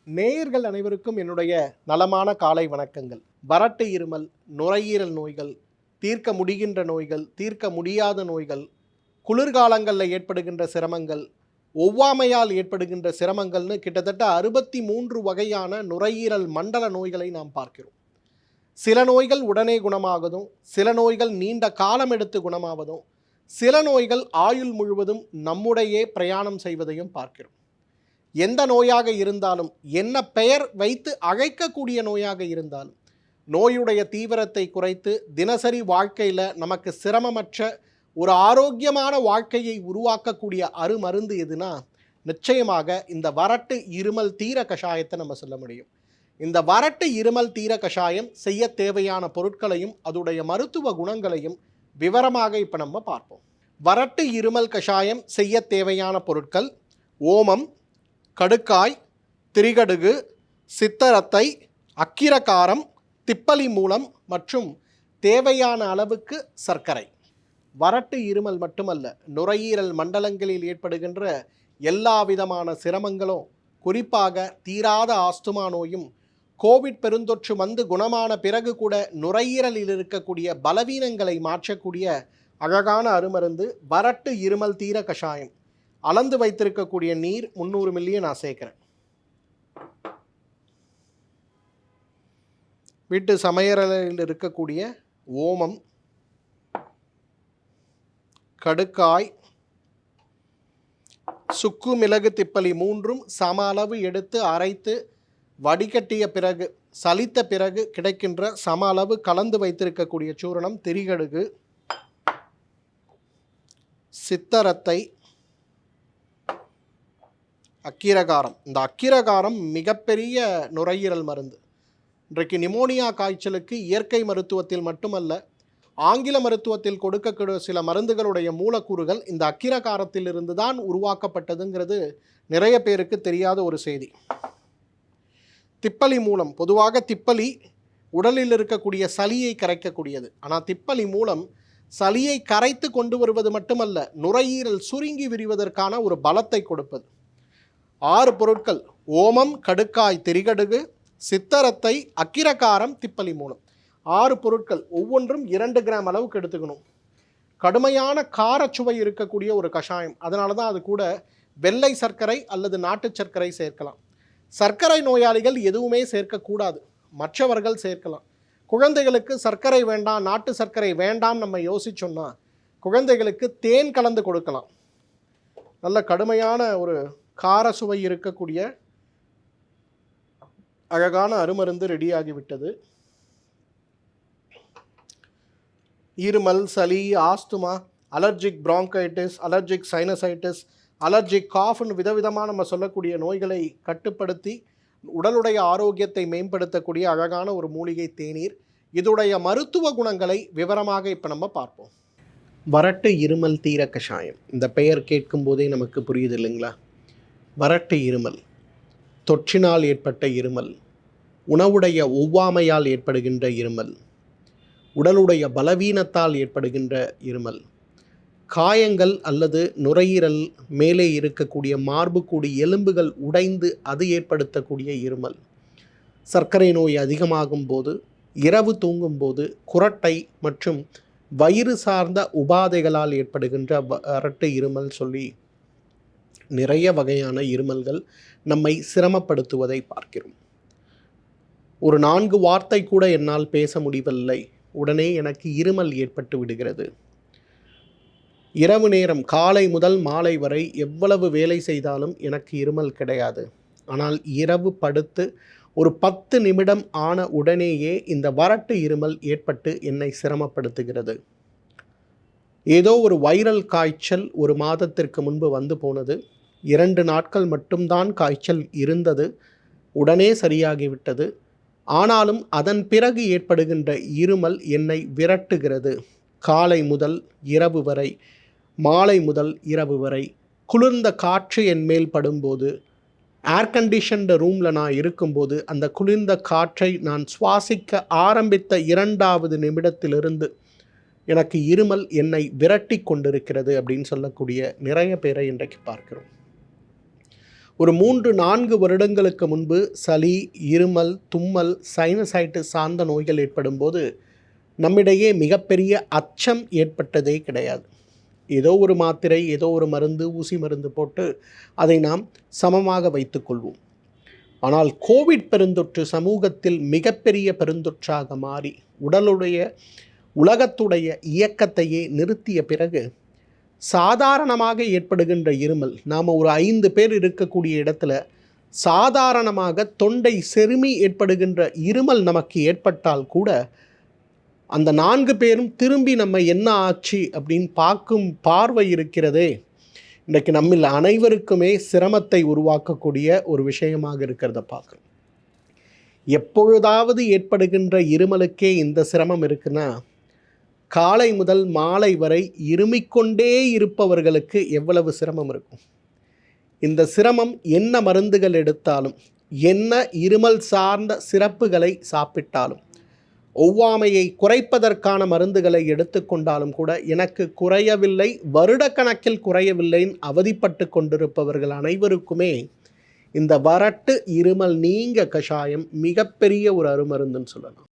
நேயர்கள் அனைவருக்கும் என்னுடைய நலமான காலை வணக்கங்கள். வறட்டு இருமல், நுரையீரல் நோய்கள், தீர்க்க முடிகின்ற நோய்கள், தீர்க்க முடியாத நோய்கள், குளிர்காலங்களில் ஏற்படுகின்ற சிரமங்கள், ஒவ்வாமையால் ஏற்படுகின்ற சிரமங்கள்னு கிட்டத்தட்ட 63 வகையான நுரையீரல் மண்டல நோய்களை நாம் பார்க்கிறோம். சில நோய்கள் உடனே குணமாவதும், சில நோய்கள் நீண்ட காலம் எடுத்து குணமாவதும், சில நோய்கள் ஆயுள் முழுவதும் நம்முடையே பிரயாணம் செய்வதையும் பார்க்கிறோம். எந்த நோயாக இருந்தாலும், என்ன பெயர் வைத்து அழைக்கக்கூடிய நோயாக இருந்தாலும், நோயுடைய தீவிரத்தை குறைத்து தினசரி வாழ்க்கையில் நமக்கு சிரமமற்ற ஒரு ஆரோக்கியமான வாழ்க்கையை உருவாக்கக்கூடிய அருமருந்து எதுனா நிச்சயமாக இந்த வறட்டு இருமல் தீர கஷாயத்தை நம்ம சொல்ல முடியும். இந்த வறட்டு இருமல் தீர கஷாயம் செய்ய தேவையான பொருட்களையும் அதோடைய மருத்துவ குணங்களையும் விவரமாக இப்போ நம்ம பார்ப்போம். வறட்டு இருமல் கஷாயம் செய்ய தேவையான பொருட்கள்: ஓமம், கடுக்காய், திரிகடுகு, சித்தரத்தை, அக்கிரகாரம், திப்பலி மூலம் மற்றும் தேவையான அளவுக்கு சர்க்கரை. வறட்டு இருமல் மட்டுமல்ல, நுரையீரல் மண்டலங்களில் ஏற்படுகின்ற எல்லா விதமான சிரமங்களும், குறிப்பாக தீராத ஆஸ்துமா நோயும், கோவிட் பெருந்தொற்று வந்து குணமான பிறகு கூட நுரையீரலில் இருக்கக்கூடிய பலவீனங்களை மாற்றக்கூடிய அழகான அருமருந்து வறட்டு இருமல் தீர கஷாயம். அளந்து வைத்திருக்கக்கூடிய நீர் 300 மில்லியை நான் சேர்க்கிறேன். வீட்டு சமையலில் இருக்கக்கூடிய ஓமம், கடுக்காய், சுக்கு, மிளகு, திப்பலி மூன்றும் சம அளவு எடுத்து அரைத்து வடிகட்டிய பிறகு சலித்த பிறகு கிடைக்கின்ற சம அளவு கலந்து வைத்திருக்கக்கூடிய சூரணம் திரிகடுகு, சித்தரத்தை, அக்கிரகாரம். இந்த அக்கிரகாரம் மிகப்பெரிய நுரையீரல் மருந்து. இன்றைக்கு நிமோனியா காய்ச்சலுக்கு இயற்கை மருத்துவத்தில் மட்டுமல்ல, ஆங்கில மருத்துவத்தில் கொடுக்கக்கூடிய சில மருந்துகளுடைய மூலக்கூறுகள் இந்த அக்கிரகாரத்திலிருந்து தான் உருவாக்கப்பட்டதுங்கிறது நிறைய பேருக்கு தெரியாத ஒரு செய்தி. திப்பலி மூலம், பொதுவாக திப்பலி உடலில் இருக்கக்கூடிய சளியை கரைக்கக்கூடியது. ஆனால் திப்பலி மூலம் சளியை கரைத்து கொண்டு வருவது மட்டுமல்ல, நுரையீரல் சுருங்கி விரிவதற்கான ஒரு பலத்தை கொடுப்பது. 6 பொருட்கள்: ஓமம், கடுக்காய், திரிகடுகு, சித்தரத்தை, அக்கிரகாரம், திப்பலி மூலம். 6 பொருட்கள், ஒவ்வொன்றும் 2 கிராம் அளவுக்கு எடுத்துக்கணும். கடுமையான காரச்சுவை இருக்கக்கூடிய ஒரு கஷாயம். அதனால தான் அது கூட வெள்ளை சர்க்கரை அல்லது நாட்டு சர்க்கரை சேர்க்கலாம். சர்க்கரை நோயாளிகள் எதுவுமே சேர்க்கக்கூடாது, மற்றவர்கள் சேர்க்கலாம். குழந்தைகளுக்கு சர்க்கரை வேண்டாம், நாட்டு சர்க்கரை வேண்டாம் நம்ம யோசிச்சோம்னா குழந்தைகளுக்கு தேன் கலந்து கொடுக்கலாம். நல்ல கடுமையான ஒரு கார சுவை இருக்கக்கூடிய அழகான அருமருந்து ரெடியாகிவிட்டது. இருமல், சளி, asthma, allergic bronchitis, allergic sinusitis, allergic காஃப்னு விதவிதமாக நம்ம சொல்லக்கூடிய நோய்களை கட்டுப்படுத்தி உடலுடைய ஆரோக்கியத்தை மேம்படுத்தக்கூடிய அழகான ஒரு மூலிகை தேநீர். இதோடைய மருத்துவ குணங்களை விவரமாக இப்போ நம்ம பார்ப்போம். வறட்டு இருமல் தீர கஷாயம். இந்த பெயர் கேட்கும் போதே நமக்கு புரியுது இல்லைங்களா? வறட்டு இருமல், தொற்றினால் ஏற்பட்ட இருமல், உணவுடைய ஒவ்வாமையால் ஏற்படுகின்ற இருமல், உடலுடைய பலவீனத்தால் ஏற்படுகின்ற இருமல், காயங்கள் அல்லது நுரையீரல் மேலே இருக்கக்கூடிய மார்புக்கூடி எலும்புகள் உடைந்து அது ஏற்படுத்தக்கூடிய இருமல், சர்க்கரை நோய் அதிகமாகும் போது, இரவு தூங்கும் போது, குரட்டை மற்றும் வயிறு சார்ந்த உபாதைகளால் ஏற்படுகின்ற வறட்டு இருமல் சொல்லி நிறைய வகையான இருமல்கள் நம்மை சிரமப்படுத்துவதை பார்க்கிறோம். ஒரு 4 வார்த்தை கூட என்னால் பேச முடியவில்லை, உடனே எனக்கு இருமல் ஏற்பட்டு விடுகிறது. இரவு நேரம் காலை முதல் மாலை வரை எவ்வளவு வேலை செய்தாலும் எனக்கு இருமல் கிடையாது. ஆனால் இரவு படுத்து ஒரு 10 நிமிடம் ஆன உடனேயே இந்த வறட்டு இருமல் ஏற்பட்டு என்னை சிரமப்படுத்துகிறது. ஏதோ ஒரு வைரல் காய்ச்சல் ஒரு மாதத்திற்கு முன்பு வந்து போனது. 2 நாட்கள் மட்டும்தான் காய்ச்சல் இருந்தது, உடனே சரியாகிவிட்டது. ஆனாலும் அதன் பிறகு ஏற்படுகின்ற இருமல் என்னை விரட்டுகிறது. காலை முதல் இரவு வரை, மாலை முதல் இரவு வரை குளிர்ந்த காற்று என் மேல் படும்போது, ஏர் கண்டிஷன்டு ரூமில் நான் இருக்கும்போது அந்த குளிர்ந்த காற்றை நான் சுவாசிக்க ஆரம்பித்த 2வது நிமிடத்திலிருந்து எனக்கு இருமல் என்னை விரட்டி கொண்டிருக்கிறது அப்படின்னு சொல்லக்கூடிய நிறைய பேரை இன்றைக்கு பார்க்கிறோம். ஒரு 3-4 வருடங்களுக்கு முன்பு சளி, இருமல், தும்மல், சைனசைட்டிஸ் சார்ந்த நோய்கள் ஏற்படும்போது நம்மிடையே மிகப்பெரிய அச்சம் ஏற்பட்டதே கிடையாது. ஏதோ ஒரு மாத்திரை, ஏதோ ஒரு மருந்து, ஊசி மருந்து போட்டு அதை நாம் சமமாக வைத்துக்கொள்வோம். ஆனால் கோவிட் பெருந்தொற்று சமூகத்தில் மிகப்பெரிய பெருந்தொற்றாக மாறி உலகத்துடைய இயக்கத்தையே நிறுத்திய பிறகு சாதாரணமாக ஏற்படுகின்ற இருமல், நாம் ஒரு 5 பேர் இருக்கக்கூடிய இடத்துல சாதாரணமாக தொண்டை செருமி ஏற்படுகின்ற இருமல் நமக்கு ஏற்பட்டால் கூட அந்த 4 பேரும் திரும்பி நம்ம என்ன ஆச்சு அப்படின்னு பார்க்கும் பார்வை இருக்கிறதே, இன்றைக்கு நம்மில் அனைவருக்குமே சிரமத்தை உருவாக்கக்கூடிய ஒரு விஷயமாக இருக்கிறத பார்க்குறோம். எப்பொழுதாவது ஏற்படுகின்ற இருமலுக்கே இந்த சிரமம் இருக்குன்னா, காலை முதல் மாலை வரை இருமிக்கொண்டே இருப்பவர்களுக்கு எவ்வளவு சிரமம் இருக்கும். இந்த சிரமம் என்ன மருந்துகள் எடுத்தாலும், என்ன இருமல் சார்ந்த சிறப்புகளை சாப்பிட்டாலும், ஒவ்வாமையை குறைப்பதற்கான மருந்துகளை எடுத்துக்கொண்டாலும் கூட எனக்கு குறையவில்லை, வருடக்கணக்கில் குறையவில்லைன்னு அவதிப்பட்டு கொண்டிருப்பவர்கள் அனைவருக்குமே இந்த வறட்டு இருமல் நீங்க கஷாயம் மிகப்பெரிய ஒரு அருமருந்துன்னு சொல்லலாம்.